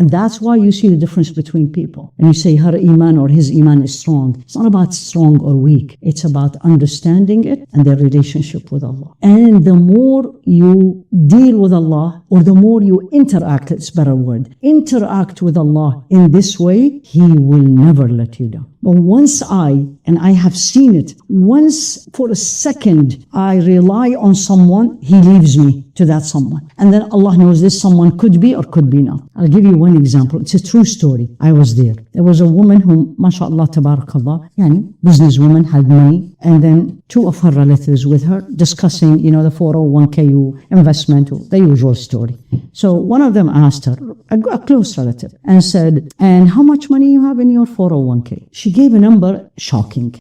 And that's why you see the difference between people. And you say her iman or his iman is strong. It's not about strong or weak. It's about understanding it and their relationship with Allah. And the more you deal with Allah, or the more you interact, it's a better word, interact with Allah in this way, He will never let you down. But once and I have seen it, once for a second I rely on someone, He leaves me to that someone. And then Allah knows this someone could be or could be not. I'll give you one example. It's a true story. I was there. There was a woman who, mashallah, tabarakallah, businesswoman, had money, and then two of her relatives with her discussing, the 401k investment, the usual story. So one of them asked her, a close relative, and said, and how much money you have in your 401k? She gave a number, shocking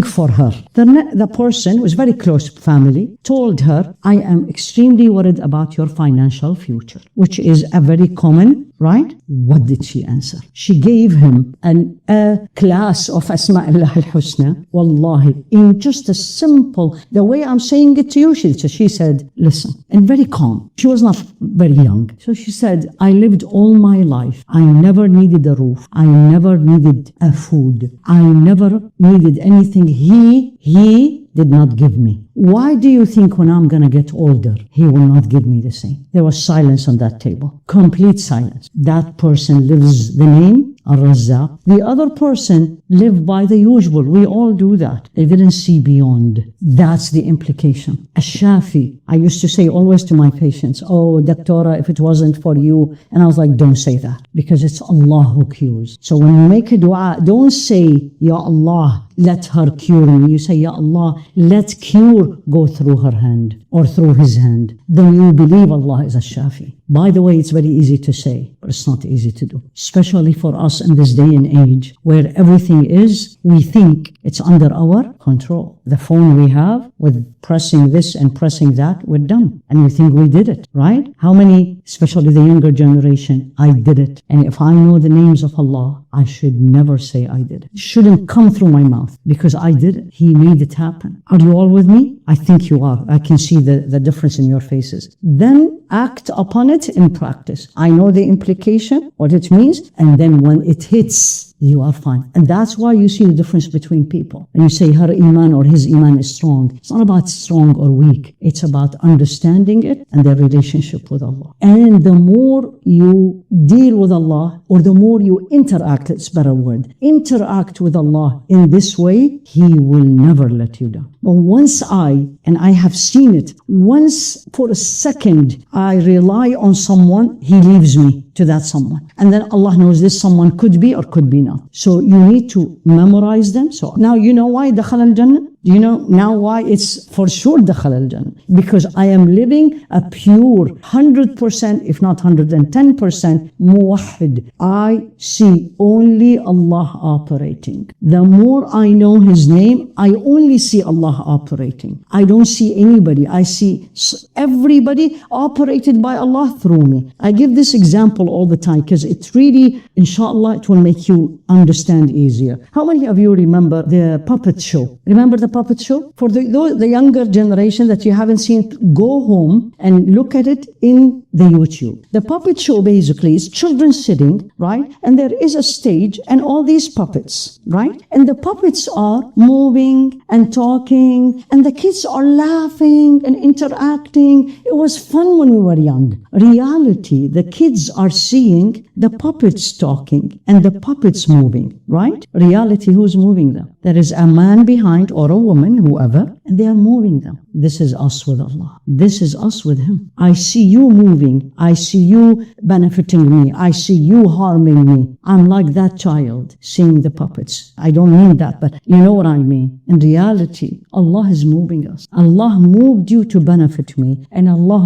for her. The person was very close family, told her, I am extremely worried about your financial future, which is a very common, right? What did she answer? She gave him a class of Asma-ul-Husna, wallahi, in just a simple, the way I'm saying it to you, she said, listen, and very calm. She was not very young. So she said, I lived all my life. I never needed a roof. I never needed a food. I never needed anything. He did not give me. Why do you think when I'm going to get older, He will not give me the same? There was silence on that table. Complete silence. That person lives the name, Ar-Razzaq. The other person lived by the usual. We all do that. They didn't see beyond. That's the implication. Ash-Shafi, I used to say always to my patients, oh, doctora, if it wasn't for you. And I was like, don't say that, because it's Allah who cures. So when you make a dua, don't say, Ya Allah, let her cure me. You say, Ya Allah, let cure go through her hand or through his hand. Then you believe Allah is Ash-Shafi. By the way, it's very easy to say, but it's not easy to do. Especially for us in this day and age where everything is, we think it's under our control. The phone we have, with pressing this and pressing that, we're done. And we think we did it, right? How many, especially the younger generation, I did it. And if I know the names of Allah, I should never say I did it. It shouldn't come through my mouth because I did it. He made it happen. Are you all with me? I think you are. I can see the difference in your faces. Then act upon it in practice. I know the implication, what it means, and then when it hits, you are fine. And that's why you see the difference between people. And you say her iman or his iman is strong. It's not about strong or weak. It's about understanding it and their relationship with Allah. And the more you deal with Allah, or the more you interact, it's a better word, interact with Allah in this way, He will never let you down. But once and I have seen it, once for a second I rely on someone, He leaves me to that someone. And then Allah knows this someone could be or could be not. So you need to memorize them. So now you know why Dakhal al-Jannah? Do you know now why it's for sure Dakhal al-Jannah? Because I am living a pure 100%, if not 110% muwahhid. I see only Allah operating. The more I know His name, I only see Allah operating. I don't see anybody. I see everybody operated by Allah through me. I give this example all the time because it really, insha'Allah, it will make you understand easier. How many of you remember the puppet show? Remember the puppet show? For the younger generation that you haven't seen, go home and look at it in the YouTube. The puppet show basically is children sitting, right? And there is a stage and all these puppets, right? And the puppets are moving and talking and the kids are laughing and interacting. It was fun when we were young. Reality, the kids are seeing the puppets talking and the puppets moving, right? Reality, who's moving them? There is a man behind or a woman, whoever, and they are moving them. This is us with Allah. This is us with Him. I see you moving. I see you benefiting me. I see you harming me. I'm like that child seeing the puppets. I don't mean that, but you know what I mean. In reality, Allah is moving us. Allah moved you to benefit me, and Allah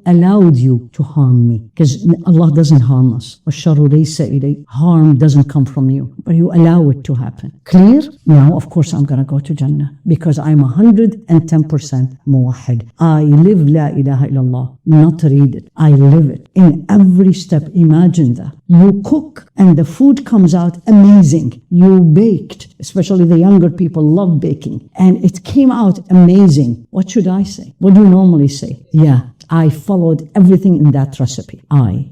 allowed you to harm me. Because Allah doesn't harm us. Harm doesn't come from you, but you allow it to happen. Clear? Now, of course, I'm going to go to Jannah because I'm 110% muwahhid. I live La ilaha illallah, not read it. I live it in every step. Imagine that. You cook and the food comes out amazing. You baked, especially the younger people love baking, and it came out amazing. What should I say? What do you normally say? Yeah, I followed everything in that recipe.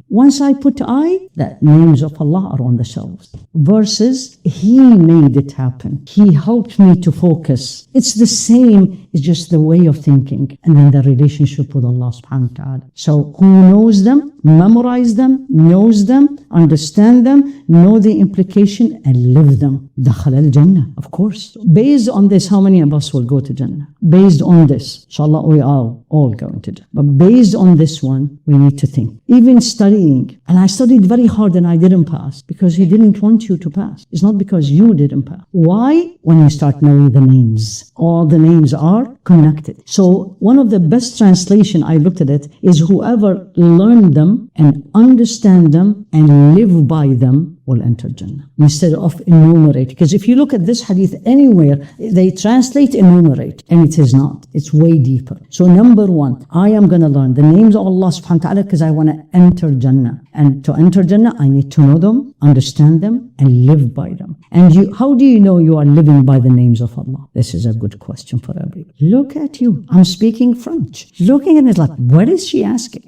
Once I put the names of Allah are on the shelves. Versus, He made it happen. He helped me to focus. It's the same, it's just the way of thinking. And then the relationship with Allah subhanahu wa ta'ala. So who knows them, memorize them, knows them, understand them, know the implication, and live them. Dakhala al-Jannah, of course. Based on this, how many of us will go to Jannah? Based on this, inshallah, we are all going to Jannah. But based on this one, we need to think. Even studying, and I studied very hard and I didn't pass, because He didn't want you to pass. It's not because you didn't pass. Why? When you start knowing the names. All the names are connected. So one of the best translation, I looked at it, is whoever learned them and understand them and live by them will enter Jannah, instead of enumerate. Because if you look at this hadith anywhere, they translate enumerate, and it is not. It's way deeper. So number one, I am going to learn the names of Allah subhanahu wa ta'ala because I want to enter Jannah. And to enter Jannah, I need to know them, understand them, and live by them. And how do you know you are living by the names of Allah? This is a good question for everybody. Look at you. I'm speaking French. Looking at it like, what is she asking?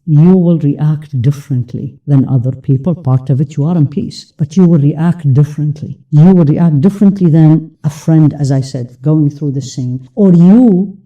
You will react differently than other people. Part of it, you are in peace, but you will react differently. You will react differently than a friend, as I said, going through the same. Or you,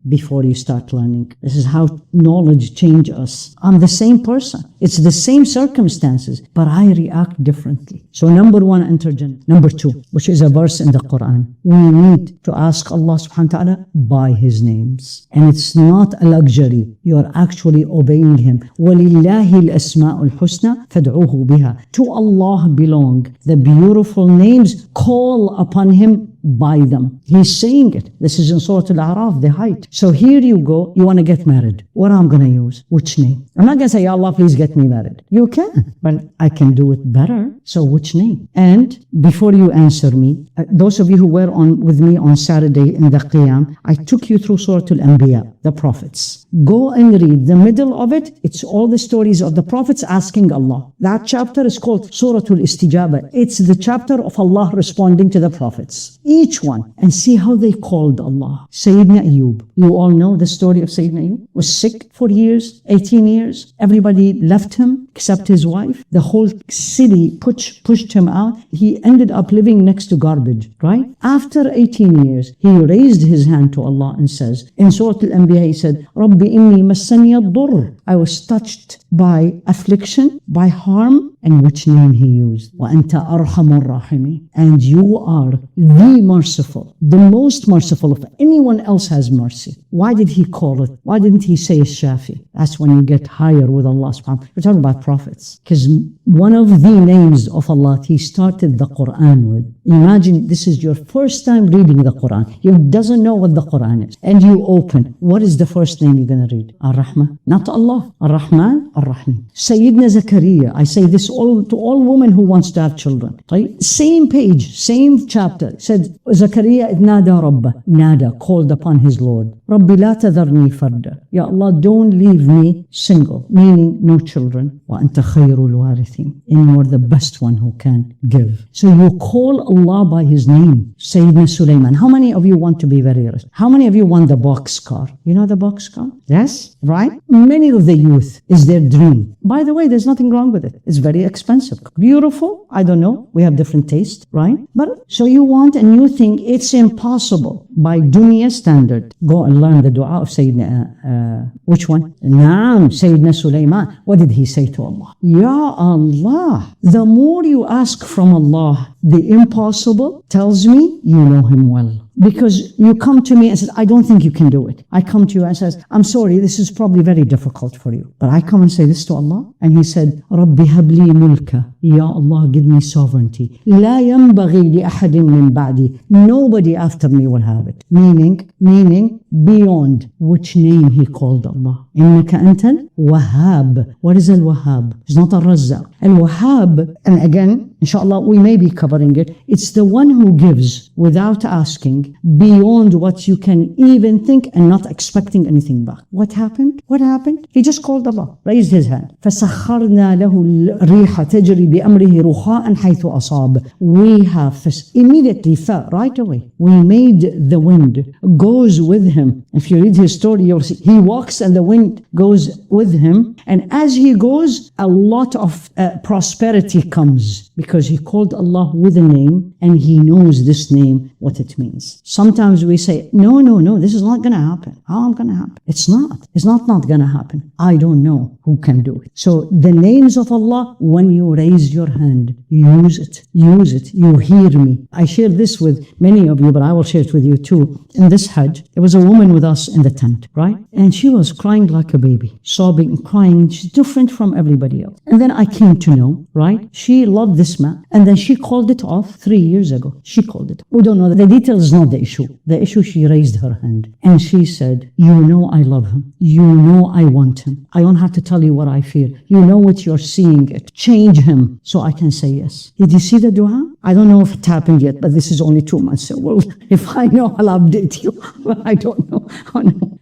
before you start learning. This is how knowledge changes us. I'm the same person. It's the same circumstances, but I react differently. So number one, enter Jannah. Number two, which is a verse in the Quran. We need to ask Allah subhanahu wa ta'ala by His names. And it's not a luxury. You are actually obeying Him. وَلِلَّهِ الْأَسْمَاءُ-ul-Husna فَادْعُوهُ بِهَا. To Allah belong the beautiful names. Call upon Him by them. He's saying it. This is in Surah Al-A'raf, the height. So here you go, you want to get married. What am I going to use? Which name? I'm not going to say, Ya Allah, please get me married. You can, but I can do it better. So which name? And before you answer me, those of you who were with me on Saturday in the Qiyam, I took you through Surah Al-Anbiya, the prophets. Go and read the middle of it. It's all the stories of the prophets asking Allah. That chapter is called Surah Al-Istijaba. It's the chapter of Allah responding to the prophets. Each one, and see how they called Allah. Sayyidina Ayyub. You all know the story of Sayyidina Ayyub. Was sick for years, 18 years. Everybody left him except his wife. The whole city pushed him out. He ended up living next to garbage, right? After 18 years, he raised his hand to Allah and says, in Surah Al-Anbiya, he said, Rabbi inni massani ad-durr. I was touched by affliction, by harm, and which name he used. وَأَنْتَ أَرْحَمُ الرَّاحِمِينَ. And you are the merciful, the most merciful of anyone else has mercy. Why did he call it? Why didn't he say Ash-Shafi? That's when you get higher with Allah subhanahu wa ta'ala. We're talking about prophets. Because one of the names of Allah, he started the Quran with. Imagine this is your first time reading the Quran. You doesn't know what the Quran is. And you open. What is the first name you're going to read? Ar-Rahman. Not Allah. Ar-Rahman, Ar-Rahim. Sayyidina Zakariya. I say this to all women who wants to have children. Right? Same page, same chapter. It said, Zakariya idh nada Rabbah. Nada, called upon his Lord. Rabbi la tadharni farda. Ya Allah, don't leave me single, meaning no children. Wa anta khayrul warithin. And you are the best one who can give. So you call Allah by His name. Sayyidina Sulaiman. How many of you want to be very rich? How many of you want the box car? You know the box car? Yes, right? Many of the youth is their dream. By the way, there's nothing wrong with it. It's very expensive. Beautiful? I don't know. We have different taste, right? But so you want and you think it's impossible by dunya standard. Go and learn the dua of Sayyidina, which one? Naam, Sayyidina Sulaiman. What did he say to Allah? Ya Allah, the more you ask from Allah, the impossible tells me you know Him well. Because you come to me and say, I don't think you can do it. I come to you and says, I'm sorry, this is probably very difficult for you. But I come and say this to Allah. And He said, Rabbi habli mulka. Ya Allah, give me sovereignty. La yanbaghi li ahadin min ba'di. Nobody after me will have it. Meaning beyond which name he called Allah. Innaka antal Wahhab. What is Al-Wahhab? It's not Ar-Razzaq. Al-Wahhab, and again, Inshallah, we may be covering it. It's the one who gives without asking, beyond what you can even think and not expecting anything back. What happened? What happened? He just called Allah, raised his hand. فَسَخَّرْنَا لَهُ الرِّيحَ تَجْرِي بِأَمْرِهِ رُخَاءً حَيْثُ أَصَابَ. We have immediately, right away, we made the wind goes with him. If you read his story, you'll see he walks and the wind goes with him. And as he goes, a lot of prosperity comes because he called Allah with a name and he knows this name, what it means. Sometimes we say, no, this is not going to happen. How am I going to happen? It's not going to happen. I don't know who can do it. So the names of Allah, when you raise your hand, use it. You hear me. I share this with many of you, but I will share it with you too. In this Hajj, there was a woman with us in the tent, right? And she was crying like a baby, sobbing and crying. She's different from everybody else. And then I came to know, right? She loved this man. And then she called it off 3 years ago. She called it. We don't know. The details is not the issue. The issue, she raised her hand. And she said, you know I love him. You know I want him. I don't have to tell you what I feel. You know what you're seeing it. Change him so I can say yes. Did you see the dua? I don't know if it happened yet, but this is only 2 months. So well, if I know, I'll update you. But I don't know.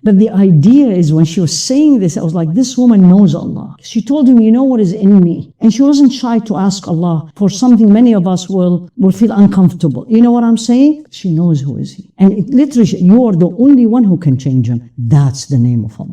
But the idea is when she was saying this, I was like, this woman knows Allah. She told him, you know what is in me. And she wasn't shy to ask Allah for something many of us will feel uncomfortable. You know what I'm saying? She knows who is he. And literally, you are the only one who can change him. That's the name of Allah.